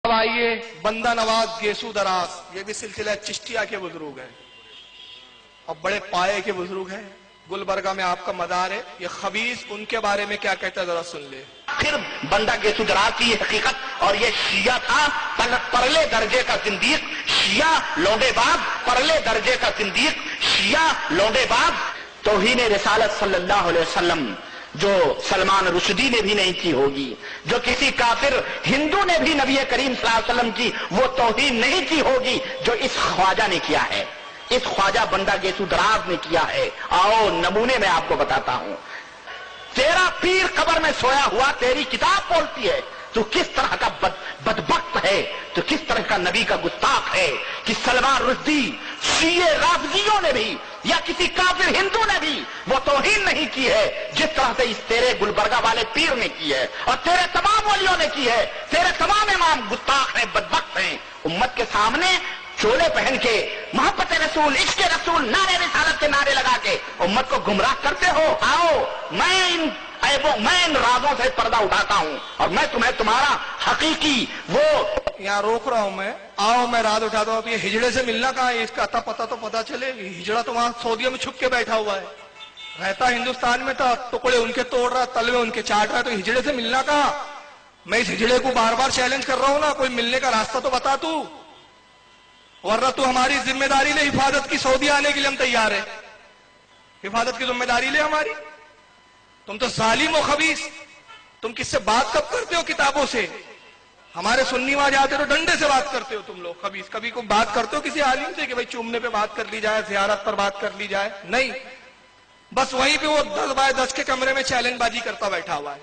اب آئیے بندہ نواز گیسو دراز، یہ بھی سلسلہ چشتیہ کے بزرگ ہیں اور بڑے پائے کے بزرگ ہیں۔ گلبرگہ میں آپ کا مدار ہے، یہ خبیث ان کے بارے میں کیا کہتا ہے ذرا سن لے۔ پھر بندہ گیسو دراز کی یہ حقیقت، اور یہ شیعہ تھا پرلے درجے کا زندیق، شیعہ لونڈے باز، پرلے درجے کا زندیق، شیعہ لونڈے باز۔ توہین رسالت صلی اللہ علیہ وسلم جو سلمان رشدی نے بھی نہیں کی ہوگی، جو کسی کافر ہندو نے بھی نبی کریم صلی اللہ علیہ وسلم کی وہ توہین نہیں کی ہوگی جو اس خواجہ نے کیا ہے، اس خواجہ بندہ گیسو دراز نے کیا ہے۔ آؤ نمونے میں آپ کو بتاتا ہوں۔ تیرا پیر قبر میں سویا ہوا تیری کتاب بولتی ہے تو کس طرح کا بدبخت ہے، تو کس طرح کا نبی کا گستاخ ہے کہ سلمان رشدی، شیعہ رافضیوں نے بھی یا کسی کافر ہندو نے بھی وہ توہین نہیں کی ہے جس طرح سے اس تیرے گلبرگہ والے پیر نے کی ہے، اور تیرے تمام ولیوں نے کی ہے۔ تیرے تمام امام گستاخ ہیں، بدبخت ہیں۔ امت کے سامنے چولے پہن کے محبت رسول، عشق رسول، نعرے رسالت کے نعرے لگا کے امت کو گمراہ کرتے ہو۔ آؤ میں ان رازوں سے پردہ اٹھاتا ہوں اور میں تمہیں تمہارا حقیقی وہ یہاں روک رہا ہوں میں، آؤ میں راز اٹھاتا ہوں۔ اب یہ ہجڑے سے ملنا کہاں ہے، اس کا اتا پتا تو پتا چلے۔ ہجڑا تو وہاں سعودیہ میں چھپ کے بیٹھا ہوا ہے، رہتا ہندوستان میں تھا، ٹکڑے ان کے توڑ رہا، تلوے ان کے چاٹ رہا ہے، تو ہجڑے سے ملنا کہاں۔ میں اس ہجڑے کو بار بار چیلنج کر رہا ہوں نا، کوئی ملنے کا راستہ تو بتا تو، ورنہ تو ہماری ذمہ داری لے حفاظت کی، سعودی آنے کے لیے ہم تیار ہیں، حفاظت کی ذمہ داری لے ہماری۔ تم تو ظالم و خبیث، تم کس سے بات کب کرتے ہو؟ کتابوں سے۔ ہمارے سنی وہاں جاتے تو ڈنڈے سے بات کرتے ہو تم لوگ خبیث۔ کبھی کو بات کرتے ہو کسی عالم سے کہ بھائی چومنے پہ بات کر لی جائے، زیارت پر بات کر لی جائے؟ نہیں، بس وہیں پہ وہ 10x10 کے کمرے میں چیلنج بازی کرتا بیٹھا ہوا ہے۔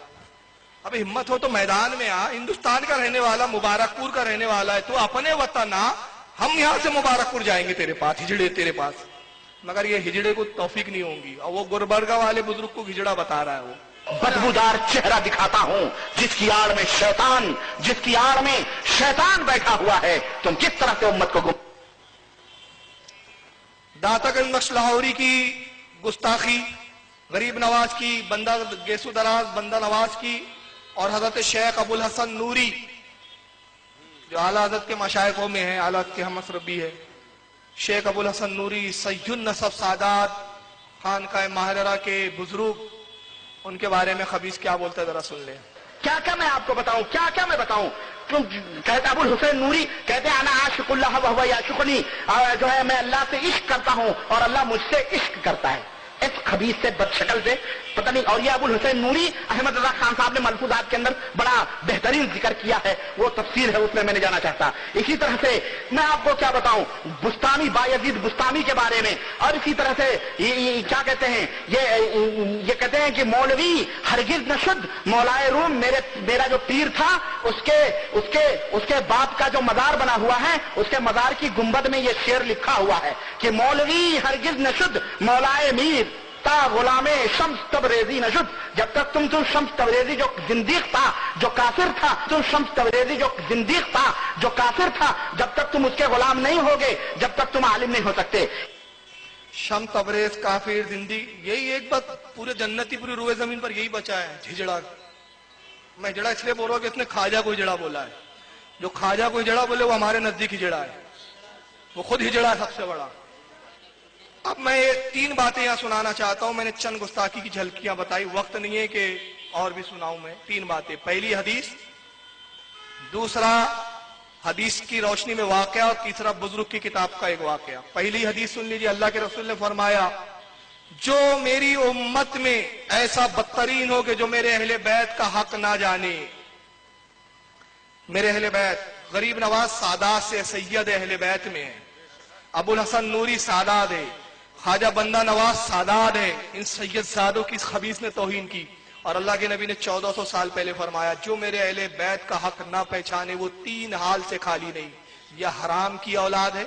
اب ہمت ہو تو میدان میں آ، ہندوستان کا رہنے والا، مبارک پور کا رہنے والا ہے تو اپنے وطن آ، ہم یہاں سے مبارک پور جائیں گے تیرے پاس، ہجڑے تیرے پاس۔ مگر یہ ہجڑے کو توفیق نہیں ہوں گی، اور وہ گلبرگہ والے بزرگ کو ہجڑا بتا رہا ہے۔ وہ بدبودار چہرہ دکھاتا ہوں جس کی آڑ میں شیطان، جس کی آڑ میں شیطان بیٹھا ہوا ہے۔ تم کس طرح سے امت کو داتا گنج بخش لاہوری کی گستاخی، غریب نواز کی، بندہ گیسو دراز بندہ نواز کی، اور حضرت شیخ ابو الحسن نوری جو اعلیٰ حضرت کے مشائخوں میں ہیں، اعلیٰ حضرت کے ہم مسربی ہے، شیخ ابو الحسن نوری سید النسب سادات خانقاہ ماہررہ کے بزرگ، ان کے بارے میں خبیث کیا بولتا ہے ذرا سن لیں۔ کیا میں آپ کو بتاؤں، کیا میں بتاؤں۔ کہتے ابو الحسین نوری کہتے ہیں انا عاشق اللہ وہو یعشقنی، جو ہے میں اللہ سے عشق کرتا ہوں اور اللہ مجھ سے عشق کرتا ہے۔ اس خبیث سے، بد شکل سے پتہ نہیں۔ اور یہ ابو الحسین نوری احمد رضا خان صاحب نے ملفوظات کے اندر بڑا بہترین ذکر کیا ہے، وہ تفسیر ہے، اس میں نہیں جانا چاہتا۔ اسی طرح سے میں آپ کو کیا بتاؤں بستامی، بایزید بستامی کے بارے میں، اور اسی طرح سے کیا کہتے ہیں، یہ کہتے ہیں کہ مولوی ہرگز نہ شد مولائے روم، میرا جو پیر تھا اس کے باپ کا جو مزار بنا ہوا ہے، اس کے مزار کی گنبد میں یہ شعر لکھا ہوا ہے کہ مولوی ہرگز نہ شد مولائے میر تا غلام شمس تبریزی نشد۔ جب تک تم شمس تبریزی جو زندیق تھا، جو کافر تھا، تم شمس تبریزی جو زندیق تھا، جو کافر تھا، جب تک تم اس کے غلام نہیں ہوگے، جب تک تم عالم نہیں ہو سکتے۔ شمس تبریز، کافر، زندگی، یہی ایک بات پورے جنتی، پوری روئے زمین پر یہی بچا ہے، ہجڑا۔ میں ہجڑا اس لیے بول رہا ہوں کہ اس نے خواجہ کو ہجڑا بولا ہے۔ جو خواجہ کو ہجڑا بولے وہ ہمارے نزدیک ہجڑا ہے، وہ خود ہجڑا ہے سب سے بڑا۔ اب میں 3 باتیں یہاں سنانا چاہتا ہوں، میں نے چند گستاخی کی جھلکیاں بتائی، وقت نہیں ہے کہ اور بھی سناؤں میں۔ 3 باتیں، پہلی حدیث، دوسرا حدیث کی روشنی میں واقعہ، اور تیسرا بزرگ کی کتاب کا ایک واقعہ۔ پہلی حدیث سن لیجیے، اللہ کے رسول نے فرمایا جو میری امت میں ایسا بدترین ہو کہ جو میرے اہل بیت کا حق نہ جانے۔ میرے اہل بیت، غریب نواز سادات سے سید اہل بیت میں ہے، ابو الحسن نوری سادات ہے، خواجہ بندہ نواز سادات ہے، ان سید سادوں کی خبیث نے توہین کی، اور اللہ کے نبی نے 1400 سال پہلے فرمایا جو میرے اہل بیت کا حق نہ پہچانے وہ 3 حال سے خالی نہیں، یا حرام کی اولاد ہے۔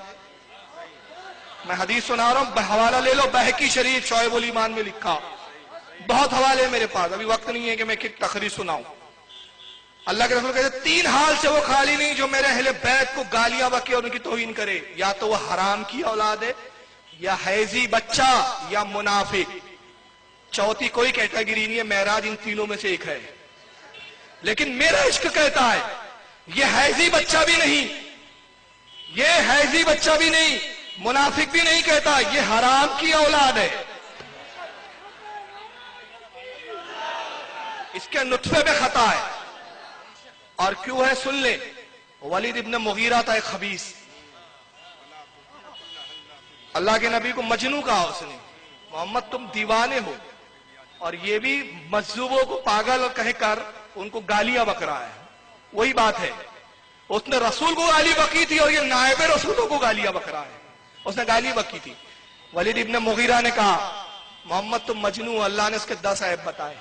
میں حدیث سنا رہا ہوں، حوالہ لے لو، بہقی شریف شعب الایمان میں لکھا، بہت حوالے میرے پاس، ابھی وقت نہیں ہے کہ میں تقریر سناؤں۔ اللہ کے رسول کہتے 3 حال سے وہ خالی نہیں جو میرے اہل بیت کو گالیاں بکے اور ان کی توہین کرے، یا تو وہ حرام کی اولاد ہے، یا حیضی بچہ، یا منافق۔ چوتھی کوئی کیٹیگری نہیں ہے، معراج ان تینوں میں سے ایک ہے۔ لیکن میرا عشق کہتا ہے یہ حیضی بچہ بھی نہیں، یہ حیضی بچہ بھی نہیں، منافق بھی نہیں کہتا، یہ حرام کی اولاد ہے، اس کے نطفے میں خطا ہے۔ اور کیوں ہے سن لے، ولید ابن مغیرہ تھا ایک خبیث، اللہ کے نبی کو مجنوں کہا اس نے، محمد تم دیوانے ہو، اور یہ بھی مجذوبوں کو پاگل کہہ کر ان کو گالیاں بک رہا ہے۔ وہی بات ہے، اس نے رسول کو گالی بکی تھی اور یہ نائب رسولوں کو گالیاں بک رہا ہے، اس نے گالی بکی تھی۔ ولید ابن مغیرہ نے کہا محمد تم مجنوں، اللہ نے اس کے 10 عیب بتائے،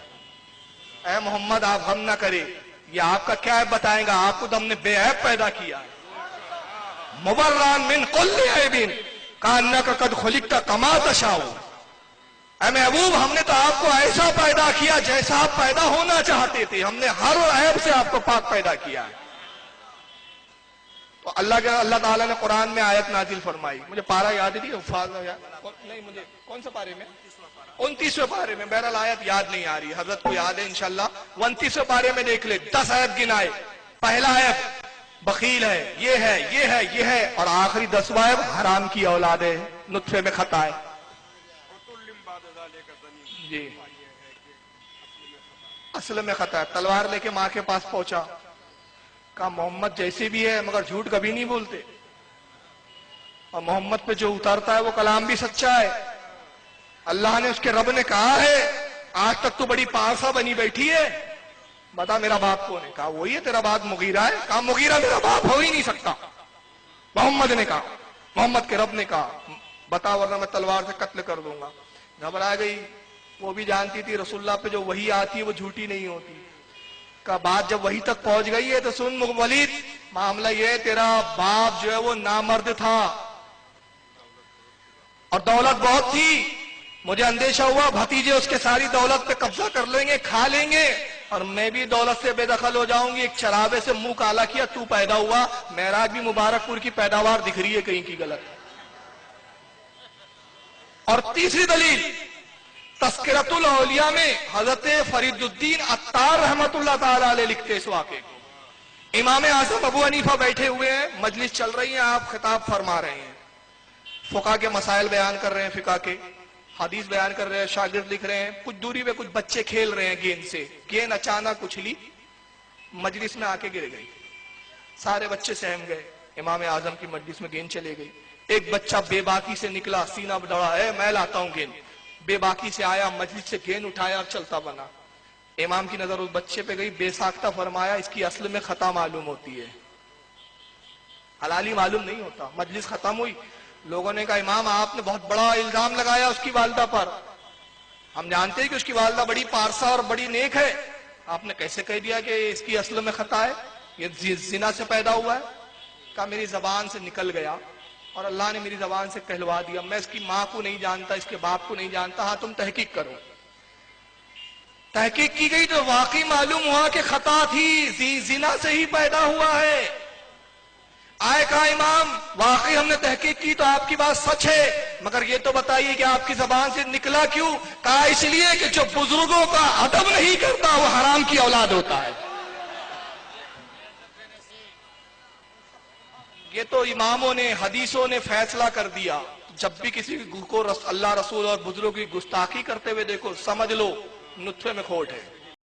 اے محمد آپ غم نہ کرے، یہ آپ کا کیا عیب بتائیں گا، آپ کو تو ہم نے بے عیب پیدا کیا ہے، مبرئن من کل عیب کانک قد خلقت کما تشاء۔ اے محبوب ہم نے تو آپ کو ایسا پیدا کیا جیسا آپ پیدا ہونا چاہتے تھے، ہم نے ہر عیب سے آپ کو پاک پیدا کیا ہے۔ تو اللہ تعالیٰ نے قرآن میں آیت نازل فرمائی، مجھے پارہ یاد نہیں، نہیں مجھے کون سے پارے میں، 29ویں پارے میں، بہرحال آیت یاد نہیں آ رہی، حضرت کو یاد ہے انشاءاللہ، 29ویں پارے میں دیکھ لے، 10 عیب گنائے، پہلا عیب بخیل ہے، یہ ہے، یہ ہے، یہ ہے، اور آخری 10واں عیب حرام کی اولاد ہے، نطفے میں خطا ہے۔ جی اصل میں خطا ہے، تلوار لے کے ماں کے پاس پہنچا، کہا محمد جیسے بھی ہے مگر جھوٹ کبھی نہیں بولتے، اور محمد پہ جو اترتا ہے وہ کلام بھی سچا ہے، اللہ نے اس کے رب نے کہا ہے آج تک تو بڑی پارسا بنی بیٹھی ہے، بتا میرا باپ کون ہے، کہا وہی ہے تیرا باپ مغیرہ ہے، کہا مغیرہ میرا باپ ہو ہی نہیں سکتا، محمد نے کہا، محمد کے رب نے کہا بتا ورنہ میں تلوار سے قتل کر دوں گا۔ گھبرا گئی، وہ بھی جانتی تھی رسول اللہ پہ جو وحی آتی ہے وہ جھوٹی نہیں ہوتی، کہا بات جب وحی تک پہنچ گئی ہے تو سن ولید، معاملہ یہ ہے تیرا باپ جو ہے وہ نامرد تھا اور دولت بہت تھی، مجھے اندیشہ ہوا بھتیجے اس کے ساری دولت پہ قبضہ کر لیں گے، کھا لیں گے، اور میں بھی دولت سے بے دخل ہو جاؤں گی، ایک چراغے سے منہ کالا کیا تو پیدا ہوا، معراج بھی مبارک پور کی پیداوار دکھ رہی ہے کہیں کی غلط۔ اور تیسری دلیل تذکرۃ الاولیاء میں حضرت فرید الدین عطار رحمت اللہ تعالی علیہ لکھتے اس واقعے کو، امام اعظم ابو حنیفہ بیٹھے ہوئے ہیں، مجلس چل رہی ہے، آپ خطاب فرما رہے ہیں، فقہ کے مسائل بیان کر رہے ہیں، فقہ کے حدیث بیان کر رہے ہیں، شاگرد لکھ رہے ہیں، کچھ دوری پہ کچھ بچے کھیل رہے ہیں گیند سے، گیند اچانک اچھلی مجلس میں آ کے گر گئی، سارے بچے سہم گئے، امام اعظم کی مجلس میں گیند چلے گئی، ایک بچہ بے باکی سے نکلا، سینہ بڑھا ہے میں لاتا ہوں گیند، بے باکی سے آیا، مجلس سے گیند اٹھایا اور چلتا بنا، امام کی نظر اس بچے پہ گئی، بے ساختہ فرمایا اس کی اصل میں خطا معلوم ہوتی ہے، حلالی معلوم نہیں ہوتا۔ مجلس ختم ہوئی، لوگوں نے کہا امام آپ نے بہت بڑا الزام لگایا اس کی والدہ پر، ہم جانتے ہیں کہ اس کی والدہ بڑی پارسا اور بڑی نیک ہے، آپ نے کیسے کہہ دیا کہ اس کی اصل میں خطا ہے، یہ زنا سے پیدا ہوا ہے؟ کہا میری زبان سے نکل گیا اور اللہ نے میری زبان سے کہلوا دیا، میں اس کی ماں کو نہیں جانتا، اس کے باپ کو نہیں جانتا، ہاں تم تحقیق کرو۔ تحقیق کی گئی تو واقعی معلوم ہوا کہ خطا تھی، زنا سے ہی پیدا ہوا ہے۔ آئے کہا امام واقعی ہم نے تحقیق کی تو آپ کی بات سچ ہے، مگر یہ تو بتائیے کہ آپ کی زبان سے نکلا کیوں؟ کہا اس لیے کہ جو بزرگوں کا ادب نہیں کرتا وہ حرام کی اولاد ہوتا ہے۔ یہ تو اماموں نے حدیثوں نے فیصلہ کر دیا، جب بھی کسی کو اللہ رسول اور بزرگوں کی گستاخی کرتے ہوئے دیکھو سمجھ لو نطفے میں کھوٹ ہے۔